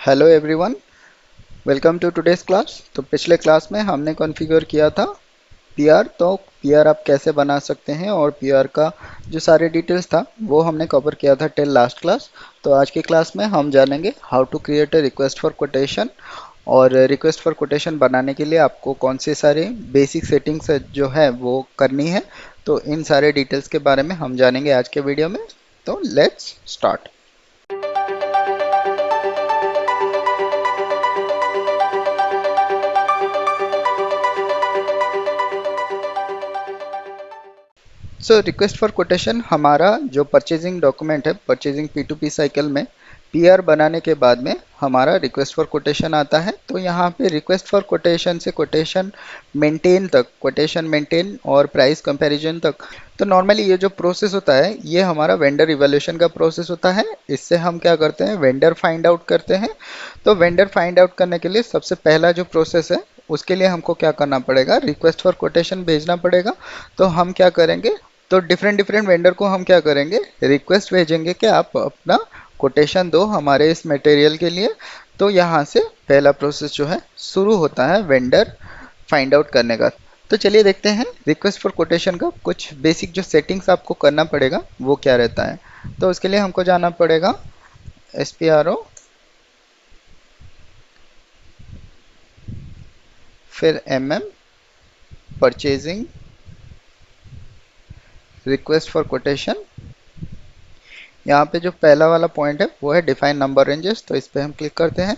Hello everyone, welcome to today's class. तो पिछले class में हमने कॉन्फ़िगर किया था पीआर। तो पीआर आप कैसे बना सकते हैं और पीआर का जो सारे डिटेल्स था वो हमने कवर किया था टिल लास्ट क्लास। तो आज की क्लास में हम जानेंगे how to create a request for quotation. और रिक्वेस्ट फॉर कोटेशन बनाने के लिए आपको कौन से सारे बेसिक सेटिंग्स जो है वो करनी है। तो इन सारे डिटेल्स के बारे में हम जानेंगे आज के वीडियो में। तो let's start. So request for quotation हमारा जो परचेजिंग डॉक्यूमेंट है, परचेजिंग P2P साइकिल में पीआर बनाने के बाद में हमारा रिक्वेस्ट फॉर कोटेशन आता है। तो यहाँ पे रिक्वेस्ट फॉर कोटेशन से कोटेशन मेंटेन तक, कोटेशन मेंटेन और प्राइस कंपैरिजन तक। तो नॉर्मली ये जो प्रोसेस होता है ये हमारा वेंडर इवैल्यूएशन का प्रोसेस होता है। इससे हम क्या करते हैं, वेंडर फाइंड आउट करते हैं। तो वेंडर फाइंड आउट करने के लिए सबसे पहला जो प्रोसेस है उसके लिए हमको क्या करना पड़ेगा, रिक्वेस्ट फॉर कोटेशन भेजना पड़ेगा। तो हम क्या करेंगे, तो डिफरेंट डिफरेंट वेंडर को हम क्या करेंगे, रिक्वेस्ट भेजेंगे कि आप अपना कोटेशन दो हमारे इस मटेरियल के लिए। तो यहाँ से पहला प्रोसेस जो है शुरू होता है वेंडर फाइंड आउट करने का। तो चलिए देखते हैं रिक्वेस्ट फॉर कोटेशन का कुछ बेसिक जो सेटिंग्स आपको करना पड़ेगा वो क्या रहता है। तो उसके लिए हमको जाना पड़ेगा SPRO, फिर परचेजिंग, रिक्वेस्ट फॉर कोटेशन। यहाँ पे जो पहला वाला पॉइंट है वो है डिफाइन नंबर रेंजेस। तो इस पर हम क्लिक करते हैं।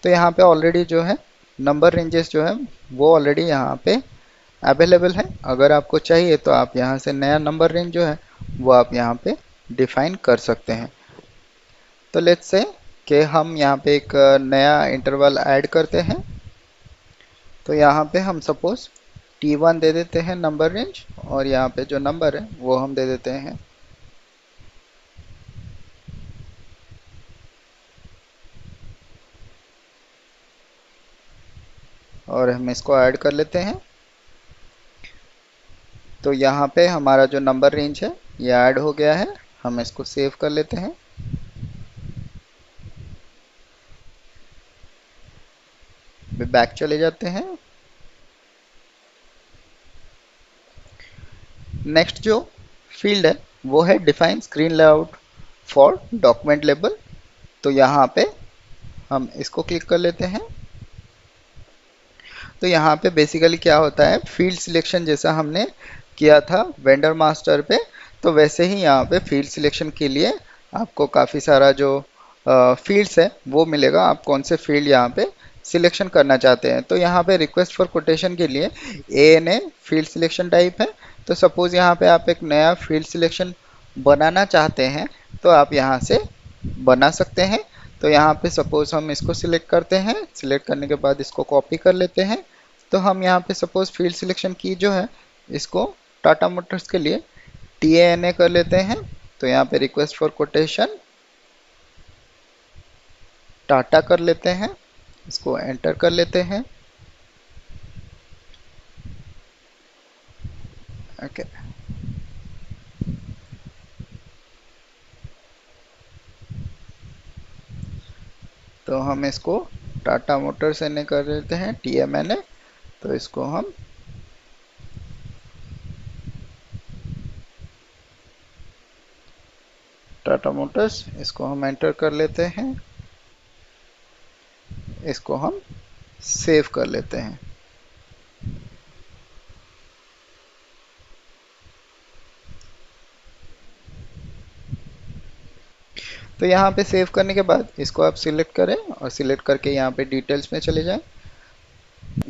तो यहाँ पे ऑलरेडी जो है नंबर रेंजेस जो है वो ऑलरेडी यहाँ पे अवेलेबल है। अगर आपको चाहिए तो आप यहाँ से नया नंबर रेंज जो है वो आप यहाँ पे डिफाइन कर सकते हैं। तो लेट्स से कि हम यहाँ पे एक नया इंटरवल ऐड करते हैं। तो यहाँ पे हम सपोज T1 दे देते हैं नंबर रेंज, और यहाँ पे जो नंबर है वो हम दे देते हैं और हम इसको ऐड कर लेते हैं। तो यहाँ पे हमारा जो नंबर रेंज है ये ऐड हो गया है। हम इसको सेव कर लेते हैं। बैक चले जाते हैं। नेक्स्ट जो फील्ड है वो है define screen layout for document label. तो यहाँ पे हम इसको क्लिक कर लेते हैं। तो यहाँ पे बेसिकली क्या होता है, फील्ड सिलेक्शन जैसा हमने किया था वेंडर मास्टर पे, तो वैसे ही यहाँ पे फील्ड सिलेक्शन के लिए आपको काफ़ी सारा जो फील्ड्स है वो मिलेगा। आप कौन से फील्ड यहाँ पे सिलेक्शन करना चाहते हैं। तो यहाँ पे रिक्वेस्ट फॉर कोटेशन के लिए ANA फील्ड सिलेक्शन टाइप है। तो सपोज़ यहाँ पे आप एक नया फील्ड सिलेक्शन बनाना चाहते हैं तो आप यहाँ से बना सकते हैं। तो यहाँ पे सपोज हम इसको सिलेक्ट करते हैं। सिलेक्ट करने के बाद इसको कॉपी कर लेते हैं। तो हम यहाँ पे सपोज फील्ड सिलेक्शन की जो है इसको टाटा मोटर्स के लिए TANA कर लेते हैं। तो यहाँ पे रिक्वेस्ट फॉर कोटेशन टाटा कर लेते हैं, इसको एंटर कर लेते हैं। ओके, तो हम इसको टाटा मोटर्स एन कर लेते हैं, TMNA। तो इसको हम टाटा मोटर्स, इसको हम एंटर कर लेते हैं। इसको हम सेव कर लेते हैं। तो यहाँ पे सेव करने के बाद इसको आप सिलेक्ट करें और सिलेक्ट करके यहाँ पे डिटेल्स में चले जाएं।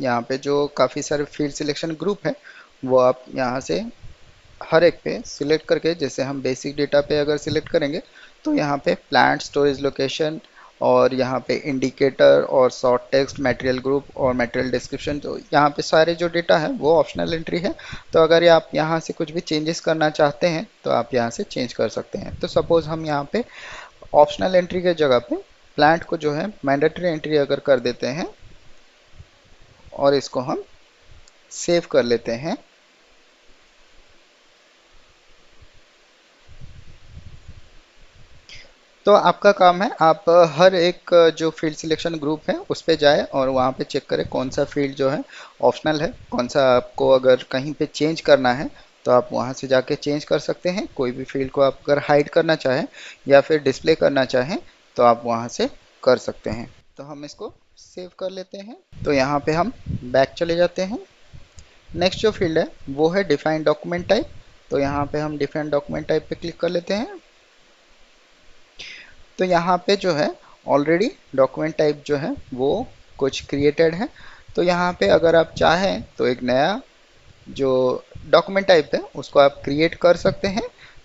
यहाँ पे जो काफ़ी सारे फील्ड सिलेक्शन ग्रुप है वो आप यहाँ से हर एक पे सिलेक्ट करके, जैसे हम बेसिक डेटा पे अगर सिलेक्ट करेंगे तो यहाँ पे प्लांट स्टोरेज लोकेशन और यहाँ पे इंडिकेटर और शॉर्ट टेक्स्ट मटेरियल ग्रुप और मटेरियल डिस्क्रिप्शन, तो यहाँ पे सारे जो डेटा है वो ऑप्शनल एंट्री है। तो अगर ये आप यहाँ से कुछ भी चेंजेस करना चाहते हैं तो आप यहाँ से चेंज कर सकते हैं। तो सपोज़ हम यहाँ पे ऑप्शनल एंट्री के जगह पे प्लांट को जो है मैंडेटरी एंट्री अगर कर देते हैं और इसको हम सेव कर लेते हैं। तो आपका काम है, आप हर एक जो फील्ड सिलेक्शन ग्रुप है उस पे जाए और वहाँ पे चेक करें कौन सा फील्ड जो है ऑप्शनल है, कौन सा आपको अगर कहीं पे चेंज करना है तो आप वहाँ से जाके चेंज कर सकते हैं। कोई भी फील्ड को आप अगर हाइड करना चाहें या फिर डिस्प्ले करना चाहें तो आप वहाँ से कर सकते हैं। तो हम इसको सेव कर लेते हैं। तो यहाँ पे हम बैक चले जाते हैं। नेक्स्ट जो फील्ड है वो है डिफाइन डॉक्यूमेंट टाइप। तो यहाँ पे हम डिफाइन डॉक्यूमेंट टाइप पे क्लिक कर लेते हैं। तो यहाँ पे जो है ऑलरेडी डॉक्यूमेंट टाइप जो है वो कुछ क्रिएटेड है। तो यहाँ पे अगर आप चाहें तो एक नया जो डॉक्यूमेंट टाइप है उसको आप क्रिएट कर सकते हैं।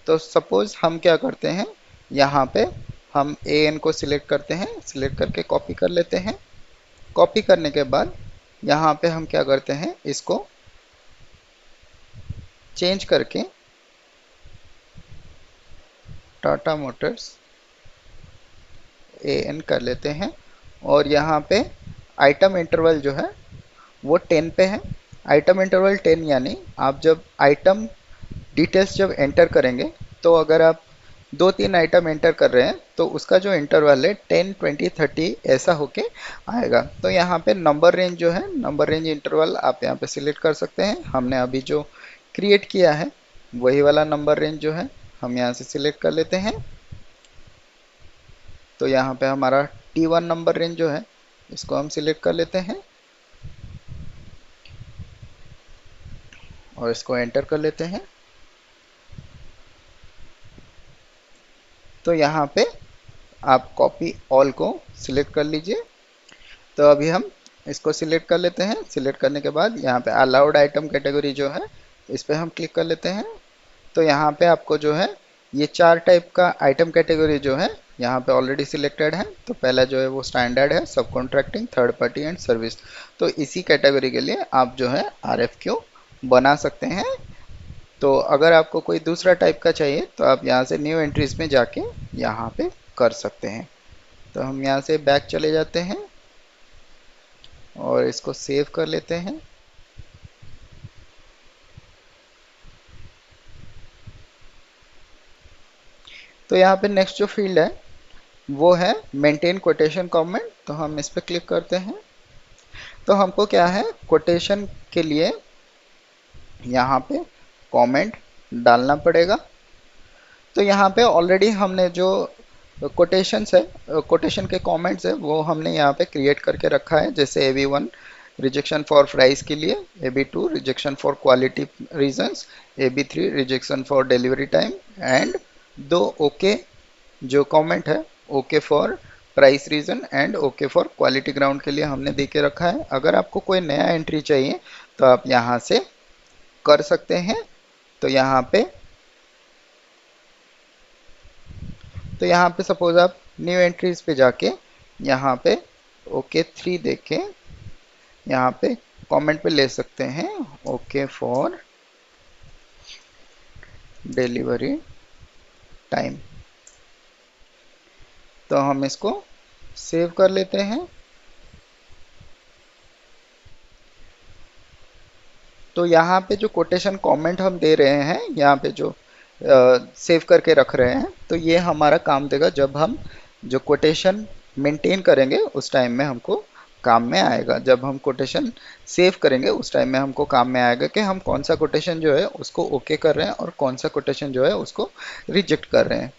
तो सपोज हम क्या करते हैं, यहाँ पे हम एन को सिलेक्ट करते हैं, सिलेक्ट करके कॉपी कर लेते हैं। कॉपी करने के बाद यहाँ पे हम क्या करते हैं, इसको चेंज करके टाटा मोटर्स एन कर लेते हैं। और यहाँ पे आइटम इंटरवल जो है वो 10 पे है। आइटम इंटरवल 10 यानी आप जब आइटम डिटेल्स जब एंटर करेंगे तो अगर आप 2-3 आइटम एंटर कर रहे हैं तो उसका जो इंटरवल है 10, 20, 30 ऐसा होके आएगा। तो यहाँ पे नंबर रेंज जो है, नंबर रेंज इंटरवल आप यहाँ पे सिलेक्ट कर सकते हैं। हमने अभी जो क्रिएट किया है वही वाला नंबर रेंज जो है हम यहाँ से सिलेक्ट कर लेते हैं। तो यहाँ पे हमारा T1 नंबर रेंज जो है इसको हम सिलेक्ट कर लेते हैं और इसको एंटर कर लेते हैं। तो यहाँ पे आप कॉपी ऑल को सिलेक्ट कर लीजिए। तो अभी हम इसको सिलेक्ट कर लेते हैं। सिलेक्ट करने के बाद यहाँ पे अलाउड आइटम कैटेगरी जो है इस पे हम क्लिक कर लेते हैं। तो यहाँ पे आपको जो है ये 4 टाइप का आइटम कैटेगरी जो है यहाँ पे ऑलरेडी सिलेक्टेड है। तो पहला जो है वो स्टैंडर्ड है, सब contracting, third party and service. तो इसी कैटेगरी के लिए आप जो है RFQ बना सकते हैं। तो अगर आपको कोई दूसरा टाइप का चाहिए तो आप यहाँ से न्यू एंट्रीज में जाके यहाँ पे कर सकते हैं। तो हम यहाँ से बैक चले जाते हैं और इसको सेव कर लेते हैं। तो यहाँ पे नेक्स्ट जो फील्ड है वो है मेंटेन कोटेशन कमेंट। तो हम इस पर क्लिक करते हैं। तो हमको क्या है, कोटेशन के लिए यहाँ पे कमेंट डालना पड़ेगा। तो यहाँ पे ऑलरेडी हमने जो कोटेशंस है, कोटेशन के कमेंट्स है वो हमने यहाँ पे क्रिएट करके रखा है। जैसे AB1 रिजेक्शन फॉर प्राइस के लिए, AB2 rejection for quality reasons, AB3 rejection for delivery time and 2 okay जो कमेंट है okay for price reason and okay for quality ground के लिए हमने दे के रखा है। अगर आपको कोई नया एंट्री चाहिए तो आप यहाँ से कर सकते हैं। तो यहाँ पे सपोज आप न्यू एंट्रीज पे जाके यहाँ पे ओके 3 देख के यहाँ पे कमेंट पे ले सकते हैं ओके फॉर डिलीवरी टाइम। तो हम इसको सेव कर लेते हैं। तो यहाँ पे जो कोटेशन कमेंट हम दे रहे हैं, यहाँ पे जो सेव करके रख रहे हैं, तो ये हमारा काम देगा जब हम जो कोटेशन मेंटेन करेंगे उस टाइम में हमको काम में आएगा। जब हम कोटेशन सेव करेंगे उस टाइम में हमको काम में आएगा कि हम कौन सा कोटेशन जो है उसको ओके कर रहे हैं और कौन सा कोटेशन जो है उसको रिजेक्ट कर रहे हैं।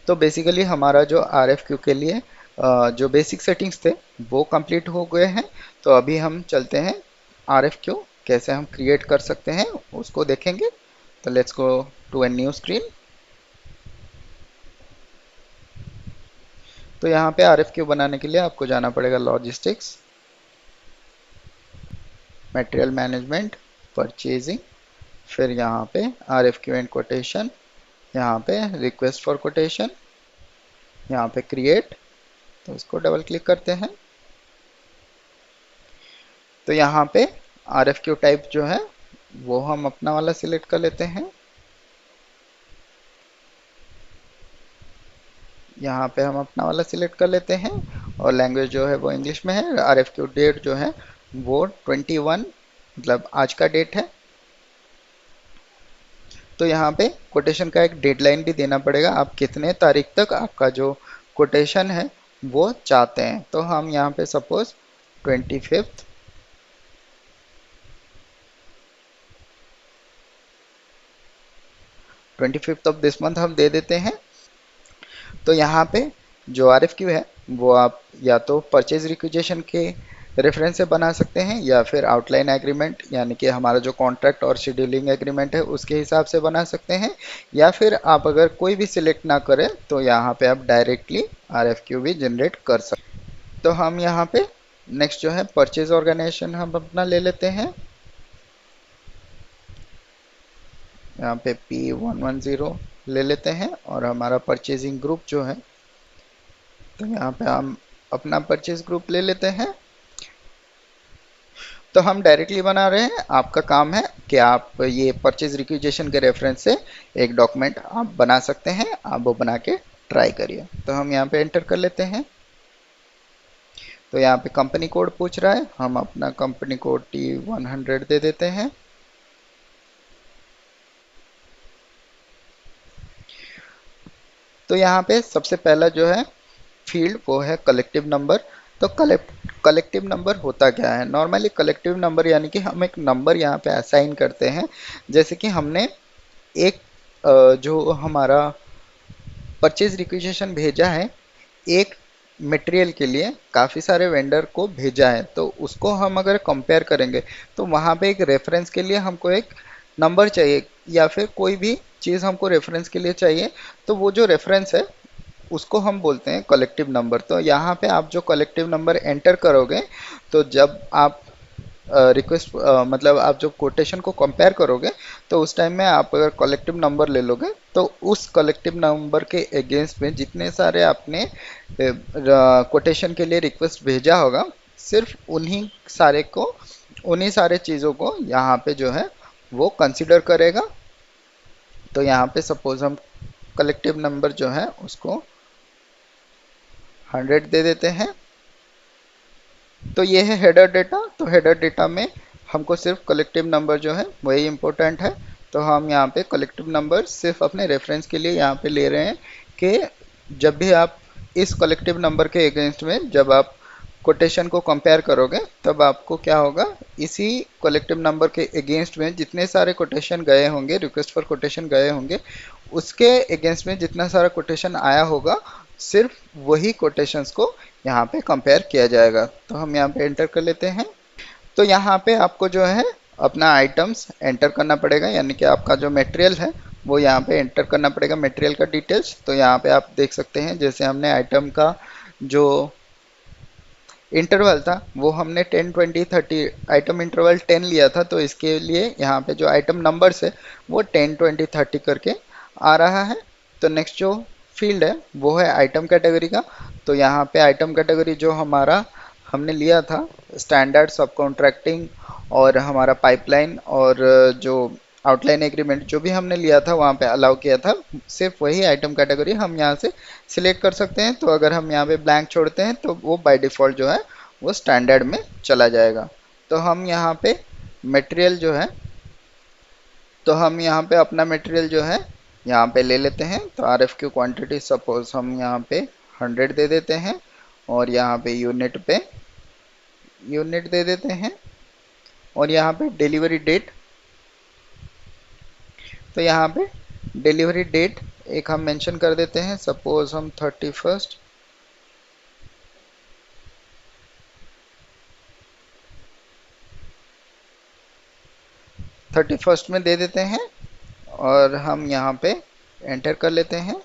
तो बेसिकली हमारा जो RFQ के लिए जो बेसिक सेटिंग्स थे वो कंप्लीट हो गए हैं। तो अभी हम चलते हैं RFQ कैसे हम क्रिएट कर सकते हैं उसको देखेंगे। तो let's go to a new screen. तो यहाँ पे RFQ बनाने के लिए आपको जाना पड़ेगा लॉजिस्टिक्स, मटेरियल मैनेजमेंट, परचेजिंग, फिर यहाँ पे RFQ एंड कोटेशन, यहाँ पे रिक्वेस्ट फॉर कोटेशन, यहाँ पे क्रिएट। तो इसको डबल क्लिक करते हैं। तो यहाँ पे RFQ टाइप जो है वो हम अपना वाला सिलेक्ट कर लेते हैं। यहाँ पे हम अपना वाला सिलेक्ट कर लेते हैं और लैंग्वेज जो है वो इंग्लिश में है। RFQ डेट जो है वो 21 मतलब आज का डेट है। तो यहाँ पे कोटेशन का एक डेडलाइन भी देना पड़ेगा, आप कितने तारीख तक आपका जो कोटेशन है वो चाहते हैं। तो हम यहाँ पे suppose 25th 25th of this month हम दे देते हैं। तो यहाँ पे जो RFQ है वो आप या तो परचेज रिक्विजिशन के रेफरेंस से बना सकते हैं या फिर आउटलाइन एग्रीमेंट यानी कि हमारा जो कॉन्ट्रैक्ट और शेड्यूलिंग एग्रीमेंट है उसके हिसाब से बना सकते हैं, या फिर आप अगर कोई भी सिलेक्ट ना करें तो यहाँ पे आप डायरेक्टली RFQ भी जनरेट कर सकते हैं। तो हम यहाँ पे नेक्स्ट जो है परचेज ऑर्गेनाइजेशन हम अपना ले लेते हैं, यहाँ पे P110 ले लेते हैं और हमारा परचेजिंग ग्रुप जो है, तो यहाँ पे हम अपना परचेज ग्रुप ले लेते हैं। तो हम डायरेक्टली बना रहे हैं, आपका काम है कि आप ये परचेज रिक्विजिशन के रेफरेंस से एक डॉक्यूमेंट आप बना सकते हैं, आप वो बना के ट्राई करिए। तो हम यहाँ पे एंटर कर लेते हैं। तो यहाँ पे कंपनी कोड पूछ रहा है, हम अपना कंपनी कोड T100 दे देते हैं। तो यहाँ पे सबसे पहला जो है फील्ड वो है कलेक्टिव नंबर। तो कलेक्टिव नंबर होता क्या है? नॉर्मली कलेक्टिव नंबर यानी कि हम एक नंबर यहाँ पे असाइन करते हैं। जैसे कि हमने एक जो हमारा परचेज रिक्विजिशन भेजा है, एक मटेरियल के लिए काफ़ी सारे वेंडर को भेजा है, तो उसको हम अगर कंपेयर करेंगे तो वहाँ पे एक रेफरेंस के लिए हमको एक नंबर चाहिए या फिर कोई भी चीज़ हमको रेफरेंस के लिए चाहिए। तो वो जो रेफरेंस है उसको हम बोलते हैं कलेक्टिव नंबर। तो यहाँ पे आप जो कलेक्टिव नंबर एंटर करोगे, तो जब आप रिक्वेस्ट मतलब आप जो कोटेशन को कंपेयर करोगे तो उस टाइम में आप अगर कलेक्टिव नंबर ले लोगे तो उस कलेक्टिव नंबर के अगेंस्ट में जितने सारे आपने कोटेशन के लिए रिक्वेस्ट भेजा होगा, सिर्फ उन्हीं सारे चीज़ों को यहाँ पे जो है वो कंसिडर करेगा। तो यहाँ पे सपोज हम कलेक्टिव नंबर जो है उसको 100 दे देते हैं। तो ये है हेडर डेटा। तो हेडर डेटा में हमको सिर्फ कलेक्टिव नंबर जो है वही इम्पोर्टेंट है। तो हम यहाँ पे कलेक्टिव नंबर सिर्फ अपने रेफरेंस के लिए यहाँ पे ले रहे हैं कि जब भी आप इस कलेक्टिव नंबर के अगेंस्ट में जब आप कोटेशन को कंपेयर करोगे तब आपको क्या होगा, इसी कलेक्टिव नंबर के अगेंस्ट में जितने सारे कोटेशन गए होंगे, रिक्वेस्ट फॉर कोटेशन गए होंगे, उसके अगेंस्ट में जितना सारा कोटेशन आया होगा सिर्फ वही कोटेशंस को यहाँ पे कंपेयर किया जाएगा। तो हम यहाँ पे एंटर कर लेते हैं। तो यहाँ पे आपको जो है अपना आइटम्स एंटर करना पड़ेगा, यानी कि आपका जो मटेरियल है वो यहाँ पे एंटर करना पड़ेगा, मटेरियल का डिटेल्स। तो यहाँ पे आप देख सकते हैं जैसे हमने आइटम का जो इंटरवल था वो हमने 10 20 30 आइटम इंटरवल 10 लिया था, तो इसके लिए यहाँ पे जो आइटम नंबर्स है वो 10 20 30 करके आ रहा है। तो नेक्स्ट जो फील्ड है वो है आइटम कैटेगरी का। तो यहाँ पे आइटम कैटेगरी जो हमारा हमने लिया था स्टैंडर्ड सब कॉन्ट्रैक्टिंग और हमारा पाइपलाइन और जो आउटलाइन एग्रीमेंट जो भी हमने लिया था वहाँ पे अलाउ किया था, सिर्फ वही आइटम कैटेगरी हम यहाँ से सिलेक्ट कर सकते हैं। तो अगर हम यहाँ पे ब्लैंक छोड़ते हैं तो वो बाय डिफ़ॉल्ट जो है वो स्टैंडर्ड में चला जाएगा। तो हम यहाँ पे मटेरियल जो है, तो हम यहाँ पे अपना मटेरियल जो है यहाँ पे ले लेते हैं। तो RFQ क्वांटिटी सपोज हम यहाँ पे 100 दे देते हैं और यहाँ पे यूनिट दे देते हैं और यहाँ पे डिलीवरी डेट, तो यहाँ पे डिलीवरी डेट एक हम मेंशन कर देते हैं, सपोज हम 31st में दे देते हैं और हम यहाँ पे एंटर कर लेते हैं।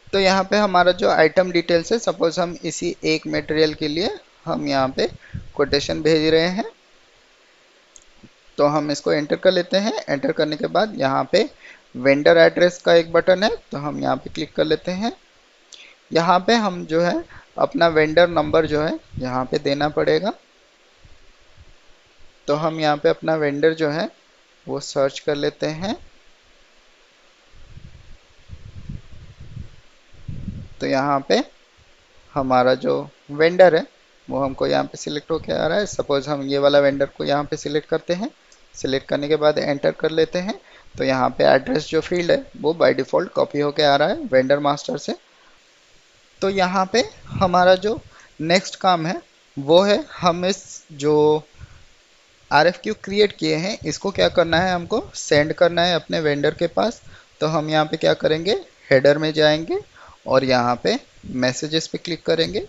तो यहाँ पे हमारा जो आइटम डिटेल्स है, सपोज हम इसी एक मटेरियल के लिए हम यहाँ पे कोटेशन भेज रहे हैं, तो हम इसको एंटर कर लेते हैं। एंटर करने के बाद यहाँ पे वेंडर एड्रेस का एक बटन है, तो हम यहाँ पे क्लिक कर लेते हैं। यहाँ पे हम जो है अपना वेंडर नंबर जो है यहाँ पे देना पड़ेगा। तो हम यहाँ पे अपना वेंडर जो है वो सर्च कर लेते हैं। तो यहाँ पे हमारा जो वेंडर है वो हमको यहाँ पे सिलेक्ट होके आ रहा है। सपोज हम ये वाला वेंडर को यहाँ पे सिलेक्ट करते हैं। सिलेक्ट करने के बाद एंटर कर लेते हैं, तो यहाँ पे एड्रेस जो फील्ड है वो बाय डिफ़ॉल्ट कॉपी होके आ रहा है वेंडर मास्टर से। तो यहाँ पे हमारा जो नेक्स्ट काम है वो है, हम इस जो RFQ क्रिएट किए हैं इसको क्या करना है, हमको सेंड करना है अपने वेंडर के पास। तो हम यहाँ पे क्या करेंगे, हेडर में जाएंगे और यहाँ पे मैसेजेस पे क्लिक करेंगे।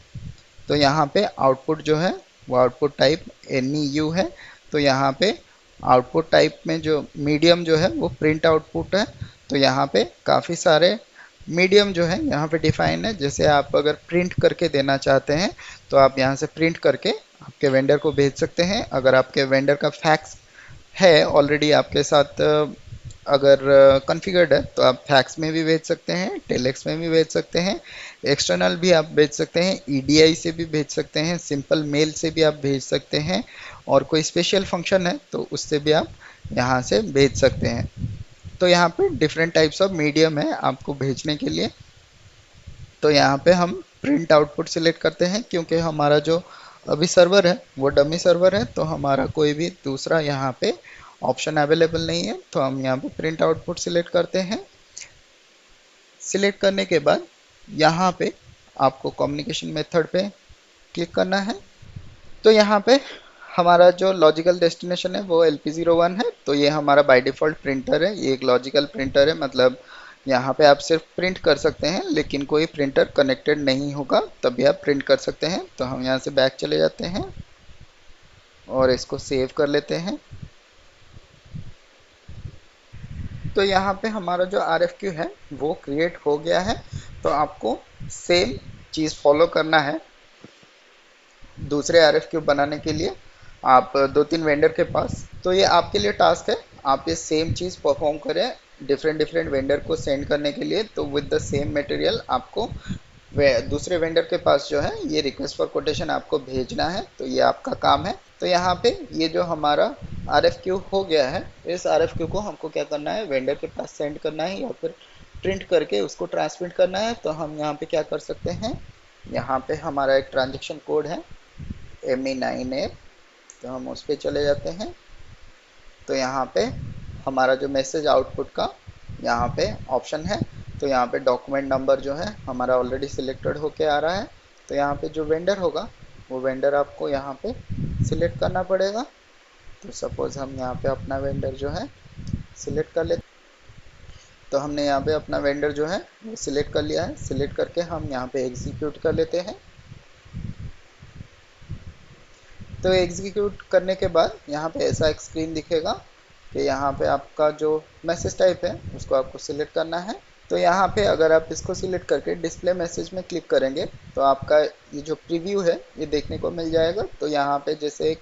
तो यहाँ पे आउटपुट जो है वो आउटपुट टाइप NEU है। तो यहाँ पे आउटपुट टाइप में जो मीडियम जो है वो प्रिंट आउटपुट है। तो यहाँ पे काफ़ी सारे मीडियम जो है यहाँ पे डिफाइन है। जैसे आप अगर प्रिंट करके देना चाहते हैं तो आप यहाँ से प्रिंट करके आपके वेंडर को भेज सकते हैं। अगर आपके वेंडर का फैक्स है ऑलरेडी आपके साथ, अगर कॉन्फ़िगर्ड है तो आप फैक्स में भी भेज सकते हैं, टेलेक्स में भी भेज सकते हैं, एक्सटर्नल भी आप भेज सकते हैं, EDI से भी भेज सकते हैं, सिंपल मेल से भी आप भेज सकते हैं, और कोई स्पेशल फंक्शन है तो उससे भी आप यहाँ से भेज सकते हैं। तो यहाँ पे डिफरेंट टाइप्स ऑफ मीडियम है आपको भेजने के लिए। तो यहाँ पे हम प्रिंट आउटपुट सिलेक्ट करते हैं, क्योंकि हमारा जो अभी सर्वर है वो डमी सर्वर है, तो हमारा कोई भी दूसरा यहाँ पे ऑप्शन अवेलेबल नहीं है। तो हम यहाँ पे प्रिंट आउटपुट सिलेक्ट करते हैं। सिलेक्ट करने के बाद यहाँ पे आपको कम्युनिकेशन मेथड पे क्लिक करना है। तो यहाँ पे हमारा जो लॉजिकल डेस्टिनेशन है वो LP01 है। तो ये हमारा बाय डिफ़ॉल्ट प्रिंटर है, ये एक लॉजिकल प्रिंटर है, मतलब यहाँ पे आप सिर्फ प्रिंट कर सकते हैं, लेकिन कोई प्रिंटर कनेक्टेड नहीं होगा तभी आप प्रिंट कर सकते हैं। तो हम यहाँ से बैक चले जाते हैं और इसको सेव कर लेते हैं। तो यहाँ पे हमारा जो RFQ है वो क्रिएट हो गया है। तो आपको सेम चीज़ फॉलो करना है दूसरे RFQ बनाने के लिए, आप दो तीन वेंडर के पास। तो ये आपके लिए टास्क है, आप ये सेम चीज़ परफॉर्म करें डिफरेंट डिफरेंट वेंडर को सेंड करने के लिए। तो विद द सेम मटेरियल आपको दूसरे वेंडर के पास जो है ये रिक्वेस्ट फॉर कोटेशन आपको भेजना है। तो ये आपका काम है। तो यहाँ पे ये जो हमारा RFQ हो गया है, इस RFQ को हमको क्या करना है, वेंडर के पास सेंड करना है या फिर प्रिंट करके उसको ट्रांसमिट करना है। तो हम यहाँ पे क्या कर सकते हैं, यहाँ पे हमारा एक ट्रांजेक्शन कोड है ME9A, तो हम उस पर चले जाते हैं। तो यहाँ पे हमारा जो मैसेज आउटपुट का यहाँ पे ऑप्शन है, तो यहाँ पे डॉक्यूमेंट नंबर जो है हमारा ऑलरेडी सिलेक्टेड होके आ रहा है। तो यहाँ पे जो वेंडर होगा वो वेंडर आपको यहाँ पे सिलेक्ट करना पड़ेगा। तो सपोज़ हम यहाँ पे अपना वेंडर जो है सिलेक्ट कर लेते। तो हमने यहाँ पे अपना वेंडर जो है वो सिलेक्ट कर लिया है। सिलेक्ट करके हम यहाँ पे एग्जीक्यूट कर लेते हैं। तो एग्जीक्यूट करने के बाद यहाँ पे ऐसा एक स्क्रीन दिखेगा कि यहाँ पे आपका जो मैसेज टाइप है उसको आपको सिलेक्ट करना है। तो यहाँ पे अगर आप इसको सिलेक्ट करके डिस्प्ले मैसेज में क्लिक करेंगे तो आपका ये जो प्रीव्यू है ये देखने को मिल जाएगा। तो यहाँ पे जैसे एक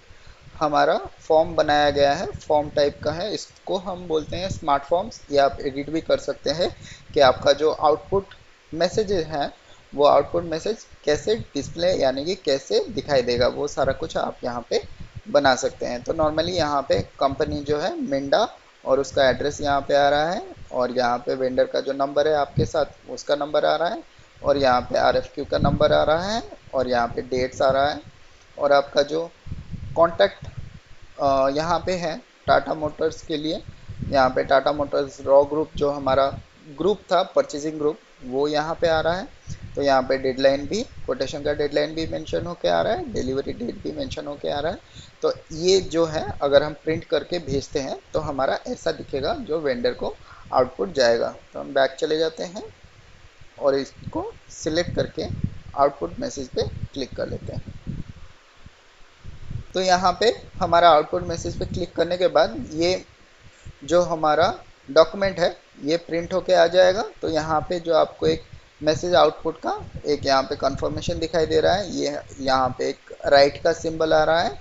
हमारा फॉर्म बनाया गया है, फॉर्म टाइप का है, इसको हम बोलते हैं स्मार्ट फॉर्म्स। ये आप एडिट भी कर सकते हैं कि आपका जो आउटपुट मैसेजेस हैं वो आउटपुट मैसेज कैसे डिस्प्ले यानी कि कैसे दिखाई देगा, वो सारा कुछ आप यहाँ पे बना सकते हैं। तो नॉर्मली यहाँ पे कंपनी जो है मिंडा और उसका एड्रेस यहाँ पे आ रहा है, और यहाँ पे वेंडर का जो नंबर है आपके साथ उसका नंबर आ रहा है, और यहाँ पे RFQ का नंबर आ रहा है, और यहाँ पे डेट्स आ रहा है, और आपका जो कॉन्टैक्ट यहाँ पे है टाटा मोटर्स के लिए। यहाँ पे टाटा मोटर्स रॉ ग्रुप जो हमारा ग्रुप था परचेजिंग ग्रुप वो यहाँ पे आ रहा है। तो यहाँ पे डेडलाइन भी, कोटेशन का डेडलाइन भी मेंशन होके आ रहा है, डिलीवरी डेट भी मेंशन होके आ रहा है। तो ये जो है अगर हम प्रिंट करके भेजते हैं तो हमारा ऐसा दिखेगा जो वेंडर को आउटपुट जाएगा। तो हम बैक चले जाते हैं और इसको सिलेक्ट करके आउटपुट मैसेज पे क्लिक कर लेते हैं। तो यहाँ पे हमारा आउटपुट मैसेज पे क्लिक करने के बाद ये जो हमारा डॉक्यूमेंट है ये प्रिंट होके आ जाएगा। तो यहाँ पे जो आपको एक मैसेज आउटपुट का एक यहाँ पे कंफर्मेशन दिखाई दे रहा है, ये यहाँ पे एक राइट का सिंबल आ रहा है,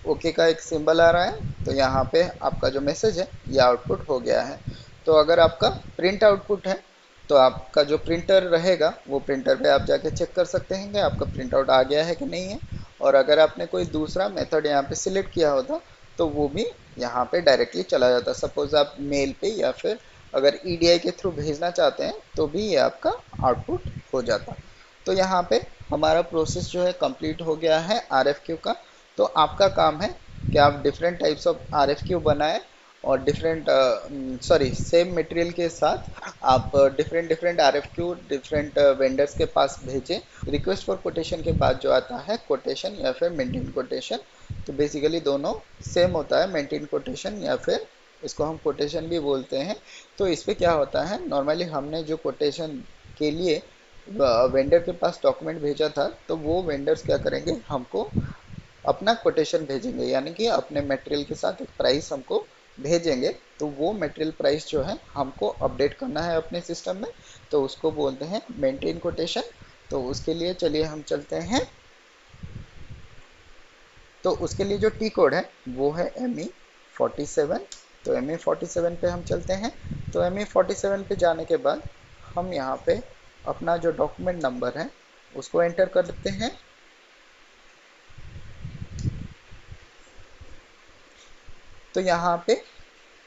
ओके का एक सिंबल आ रहा है। तो यहाँ पे आपका जो मैसेज है ये आउटपुट हो गया है। तो अगर आपका प्रिंट आउटपुट है तो आपका जो प्रिंटर रहेगा वो प्रिंटर पे आप जाके चेक कर सकते हैं कि आपका प्रिंट आउट आ गया है कि नहीं है। और अगर आपने कोई दूसरा मेथड यहाँ पे सिलेक्ट किया होता तो वो भी यहाँ पे डायरेक्टली चला जाता। सपोज आप मेल पे या फिर अगर EDI के थ्रू भेजना चाहते हैं तो भी ये आपका आउटपुट हो जाता। तो यहाँ पे हमारा प्रोसेस जो है कंप्लीट हो गया है आरएफक्यू का। तो आपका काम है कि आप डिफरेंट टाइप्स ऑफ आरएफक्यू बनाएं और डिफरेंट सेम मटेरियल के साथ आप different different RFQ different vendors के पास भेजें। रिक्वेस्ट फॉर कोटेशन के बाद जो आता है कोटेशन या फिर मेंटेन कोटेशन, तो बेसिकली दोनों सेम होता है, मेंटेन कोटेशन या फिर इसको हम कोटेशन भी बोलते हैं। तो इस पे क्या होता है, नॉर्मली हमने जो कोटेशन के लिए वेंडर के पास डॉक्यूमेंट भेजा था, तो वो वेंडर्स क्या करेंगे, हमको अपना कोटेशन भेजेंगे, यानी कि अपने मटेरियल के साथ एक प्राइस हमको भेजेंगे। तो वो मटेरियल प्राइस जो है हमको अपडेट करना है अपने सिस्टम में, तो उसको बोलते हैं मेंटेन कोटेशन। तो उसके लिए चलिए हम चलते हैं। तो उसके लिए जो टी कोड है वो है ME47। तो ME47 पे हम चलते हैं। तो ME47 पे जाने के बाद हम यहाँ पे अपना जो डॉक्यूमेंट नंबर है उसको एंटर कर देते हैं। तो यहाँ पे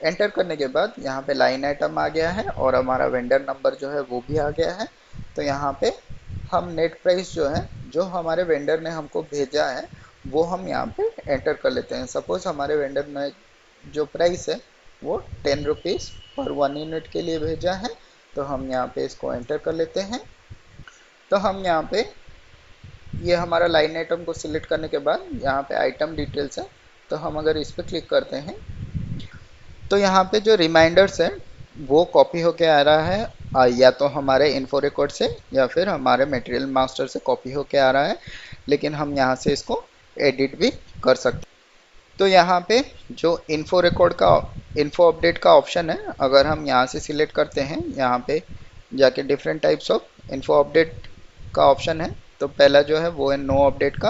एंटर करने के बाद यहाँ पे लाइन आइटम आ गया है और हमारा वेंडर नंबर जो है वो भी आ गया है। तो यहाँ पे हम नेट प्राइस जो है, जो हमारे वेंडर ने हमको भेजा है, वो हम यहाँ पे एंटर कर लेते हैं। सपोज हमारे वेंडर ने जो प्राइस है वो 10 रुपीज़ पर 1 यूनिट के लिए भेजा है। तो हम यहाँ पे इसको एंटर कर लेते हैं। तो हम यहाँ पे ये हमारा लाइन आइटम को सिलेक्ट करने के बाद यहाँ पे आइटम डिटेल्स है, तो हम अगर इस पर क्लिक करते हैं तो यहाँ पे जो रिमाइंडर्स है वो कॉपी होके आ रहा है, या तो हमारे इन्फो रिकॉर्ड से या फिर हमारे मटेरियल मास्टर से कॉपी होके आ रहा है, लेकिन हम यहाँ से इसको एडिट भी कर सकते हैं। तो यहाँ पे जो इन्फो रिकॉर्ड का इन्फो अपडेट का ऑप्शन है, अगर हम यहाँ से सिलेक्ट करते हैं, यहाँ पे जाके different types of info update का ऑप्शन है, तो पहला जो है वो है नो अपडेट का।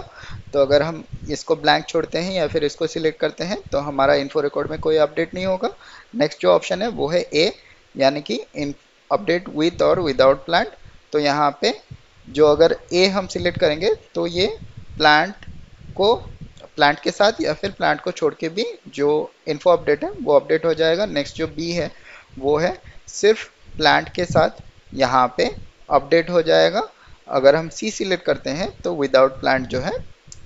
तो अगर हम इसको ब्लैंक छोड़ते हैं या फिर इसको सिलेक्ट करते हैं तो हमारा इन्फो रिकॉर्ड में कोई अपडेट नहीं होगा। नेक्स्ट जो ऑप्शन है वो है ए, यानी कि इन अपडेट विथ और विदाउट प्लांट। तो यहाँ पे जो अगर ए हम सिलेक्ट करेंगे तो ये प्लांट के साथ या फिर प्लांट को छोड़ के भी जो इन्फो अपडेट है वो अपडेट हो जाएगा। नेक्स्ट जो बी है वो है सिर्फ प्लांट के साथ यहाँ पे अपडेट हो जाएगा। अगर हम सी सिलेक्ट करते हैं तो विदाउट प्लांट जो है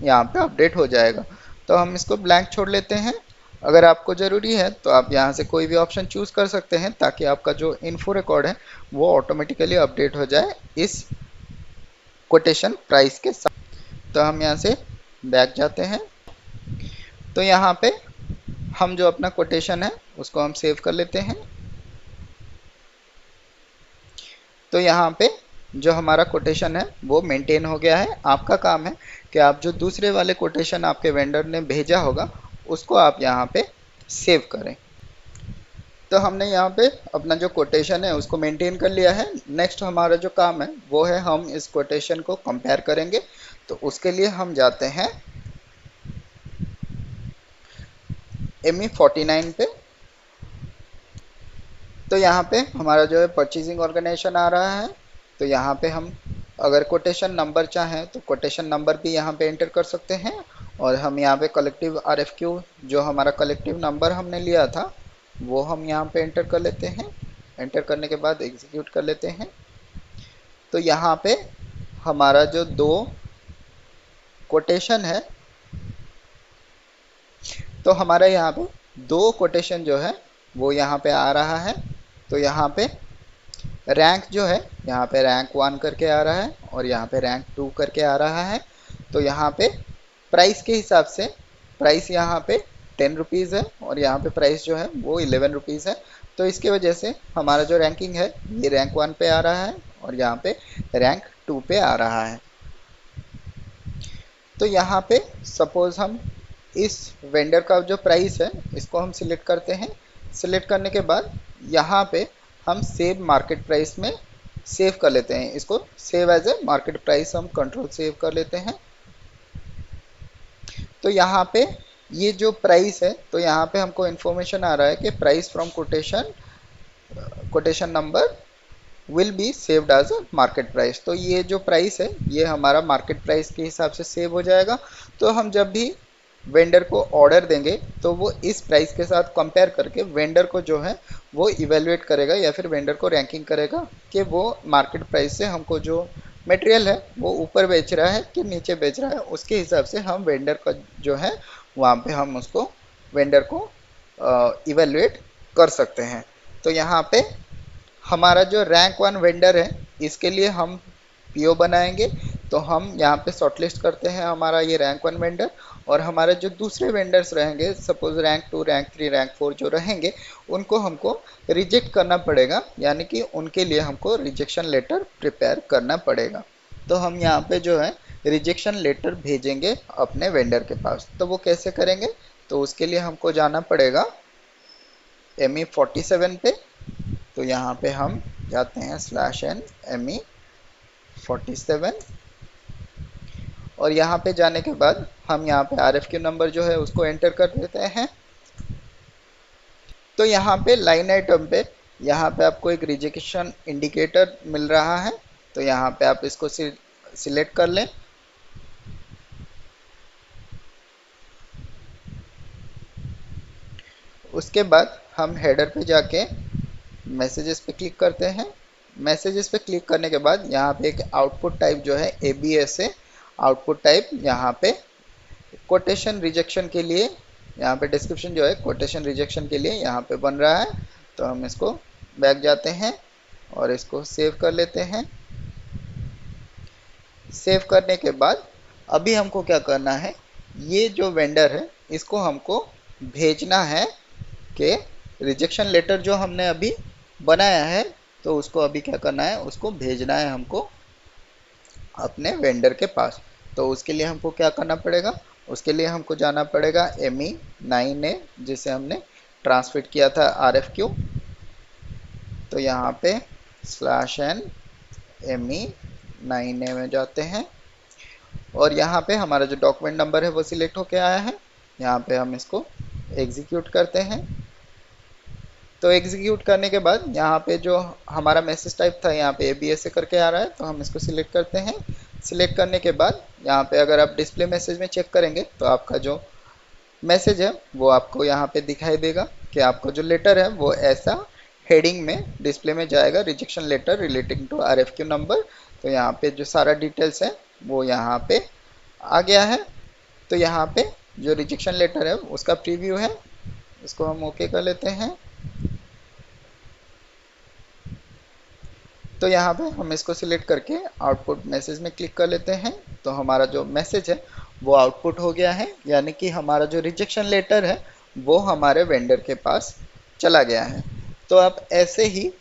यहाँ पे अपडेट हो जाएगा। तो हम इसको ब्लैंक छोड़ लेते हैं। अगर आपको ज़रूरी है तो आप यहाँ से कोई भी ऑप्शन चूज़ कर सकते हैं ताकि आपका जो इन्फो रिकॉर्ड है वो ऑटोमेटिकली अपडेट हो जाए इस कोटेशन प्राइस के साथ। तो हम यहाँ से बैक जाते हैं। तो यहाँ पे हम जो अपना कोटेशन है उसको हम सेव कर लेते हैं। तो यहाँ पे जो हमारा कोटेशन है वो मेंटेन हो गया है। आपका काम है कि आप जो दूसरे वाले कोटेशन आपके वेंडर ने भेजा होगा उसको आप यहाँ पे सेव करें। तो हमने यहाँ पे अपना जो कोटेशन है उसको मेंटेन कर लिया है। नेक्स्ट हमारा जो काम है वो है हम इस कोटेशन को कंपेयर करेंगे। तो उसके लिए हम जाते हैं ME49 पे। तो यहाँ पे हमारा जो है परचेजिंग ऑर्गेनाइजेशन आ रहा है। तो यहाँ पे हम अगर कोटेशन नंबर चाहें तो कोटेशन नंबर भी यहाँ पे एंटर कर सकते हैं, और हम यहाँ पे कलेक्टिव RFQ जो हमारा कलेक्टिव नंबर हमने लिया था वो हम यहाँ पे एंटर कर लेते हैं। एंटर करने के बाद एग्जीक्यूट कर लेते हैं। तो यहाँ पे हमारा जो दो कोटेशन है, तो हमारा यहाँ पे दो कोटेशन जो है वो यहाँ पे आ रहा है। तो यहाँ पे रैंक जो है यहाँ पे रैंक 1 करके आ रहा है और यहाँ पे रैंक 2 करके आ रहा है। तो यहाँ पे प्राइस के हिसाब से प्राइस यहाँ पे 10 रुपीज़ है और यहाँ पे प्राइस जो है वो 11 रुपीज़ है। तो इसके वजह से हमारा जो रैंकिंग है ये रैंक 1 पे आ रहा है और यहाँ पे रैंक 2 पे आ रहा है। तो यहाँ पे सपोज हम इस वेंडर का जो प्राइस है इसको हम सिलेक्ट करते हैं। सिलेक्ट करने के बाद यहाँ पे हम सेव मार्केट प्राइस में सेव कर लेते हैं। इसको save as a market price हम कंट्रोल सेव कर लेते हैं। तो यहाँ पे ये जो प्राइस है, तो यहाँ पे हमको इन्फॉर्मेशन आ रहा है कि price from quotation number will be saved as a market price. तो ये जो प्राइस है ये हमारा मार्केट प्राइस के हिसाब से सेव हो जाएगा। तो हम जब भी वेंडर को ऑर्डर देंगे तो वो इस प्राइस के साथ कंपेयर करके वेंडर को जो है वो इवेलुएट करेगा या फिर वेंडर को रैंकिंग करेगा कि वो मार्केट प्राइस से हमको जो मटेरियल है वो ऊपर बेच रहा है कि नीचे बेच रहा है, उसके हिसाब से हम वेंडर का जो है वहाँ पे हम उसको वेंडर को इवेलुएट कर सकते हैं। तो यहाँ पे हमारा जो रैंक वन वेंडर है इसके लिए हम पीओ बनाएंगे। तो हम यहाँ पे शॉर्टलिस्ट करते हैं हमारा ये रैंक वन वेंडर, और हमारे जो दूसरे वेंडर्स रहेंगे suppose rank to rank three rank four जो रहेंगे उनको हमको रिजेक्ट करना पड़ेगा, यानी कि उनके लिए हमको रिजेक्शन लेटर प्रिपेयर करना पड़ेगा। तो हम यहाँ पे जो है रिजेक्शन लेटर भेजेंगे अपने वेंडर के पास। तो वो कैसे करेंगे, तो उसके लिए हमको जाना पड़ेगा ME47 पे। तो यहाँ पे हम जाते हैं /n ME47, और यहाँ पे जाने के बाद हम यहाँ पे RFQ नंबर जो है उसको एंटर कर देते हैं। तो यहाँ पे लाइन आइटम पे यहाँ पे आपको एक रिजेक्शन इंडिकेटर मिल रहा है, तो यहाँ पे आप इसको सिलेक्ट कर लें। उसके बाद हम हेडर पे जाके मैसेजेस पे क्लिक करते हैं। मैसेजेस पे क्लिक करने के बाद यहाँ पे एक आउटपुट टाइप जो है ABS है, आउटपुट टाइप यहाँ पे कोटेशन रिजेक्शन के लिए, यहाँ पे डिस्क्रिप्शन जो है कोटेशन रिजेक्शन के लिए यहाँ पे बन रहा है। तो हम इसको बैक जाते हैं और इसको सेव कर लेते हैं। सेव करने के बाद अभी हमको क्या करना है, ये जो वेंडर है इसको हमको भेजना है कि रिजेक्शन लेटर जो हमने अभी बनाया है तो उसको अभी क्या करना है, उसको भेजना है हमको अपने वेंडर के पास। तो उसके लिए हमको क्या करना पड़ेगा, उसके लिए हमको जाना पड़ेगा ME9A जिसे हमने ट्रांसफर किया था RFQ। तो यहाँ पे /n ME9A में जाते हैं और यहाँ पे हमारा जो डॉक्यूमेंट नंबर है वो सिलेक्ट होके आया है। यहाँ पे हम इसको एग्जीक्यूट करते हैं। तो एग्जीक्यूट करने के बाद यहाँ पे जो हमारा मैसेज टाइप था यहाँ पे ABS करके आ रहा है, तो हम इसको सिलेक्ट करते हैं। सिलेक्ट करने के बाद यहाँ पे अगर आप डिस्प्ले मैसेज में चेक करेंगे तो आपका जो मैसेज है वो आपको यहाँ पे दिखाई देगा कि आपका जो लेटर है वो ऐसा हेडिंग में डिस्प्ले में जाएगा, rejection letter relating to RFQ number. तो यहाँ पे जो सारा डिटेल्स है वो यहाँ पे आ गया है। तो यहाँ पे जो रिजेक्शन लेटर है उसका प्रीव्यू है, इसको हम ओके कर लेते हैं। तो यहाँ पे हम इसको सिलेक्ट करके आउटपुट मैसेज में क्लिक कर लेते हैं। तो हमारा जो मैसेज है वो आउटपुट हो गया है, यानी कि हमारा जो रिजेक्शन लेटर है वो हमारे वेंडर के पास चला गया है। तो आप ऐसे ही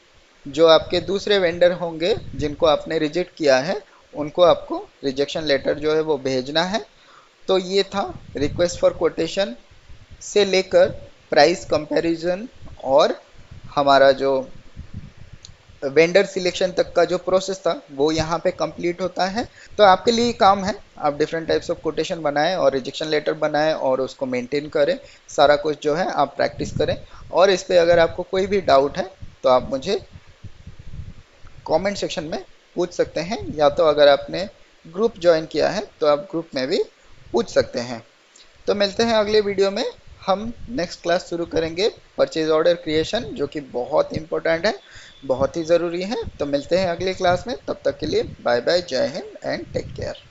जो आपके दूसरे वेंडर होंगे जिनको आपने रिजेक्ट किया है उनको आपको रिजेक्शन लेटर जो है वो भेजना है। तो ये था रिक्वेस्ट फॉर कोटेशन से लेकर प्राइस कंपैरिजन और हमारा जो वेंडर सिलेक्शन तक का जो प्रोसेस था वो यहाँ पे कंप्लीट होता है। तो आपके लिए काम है, आप डिफरेंट टाइप्स ऑफ कोटेशन बनाएं और रिजेक्शन लेटर बनाएं और उसको मेंटेन करें, सारा कुछ जो है आप प्रैक्टिस करें। और इस पे अगर आपको कोई भी डाउट है तो आप मुझे कमेंट सेक्शन में पूछ सकते हैं, या तो अगर आपने ग्रुप ज्वाइन किया है तो आप ग्रुप में भी पूछ सकते हैं। तो मिलते हैं अगले वीडियो में। हम नेक्स्ट क्लास शुरू करेंगे परचेज ऑर्डर क्रिएशन, जो कि बहुत इंपॉर्टेंट है, बहुत ही ज़रूरी है। तो मिलते हैं अगले क्लास में, तब तक के लिए बाय बाय, जय हिंद एंड टेक केयर।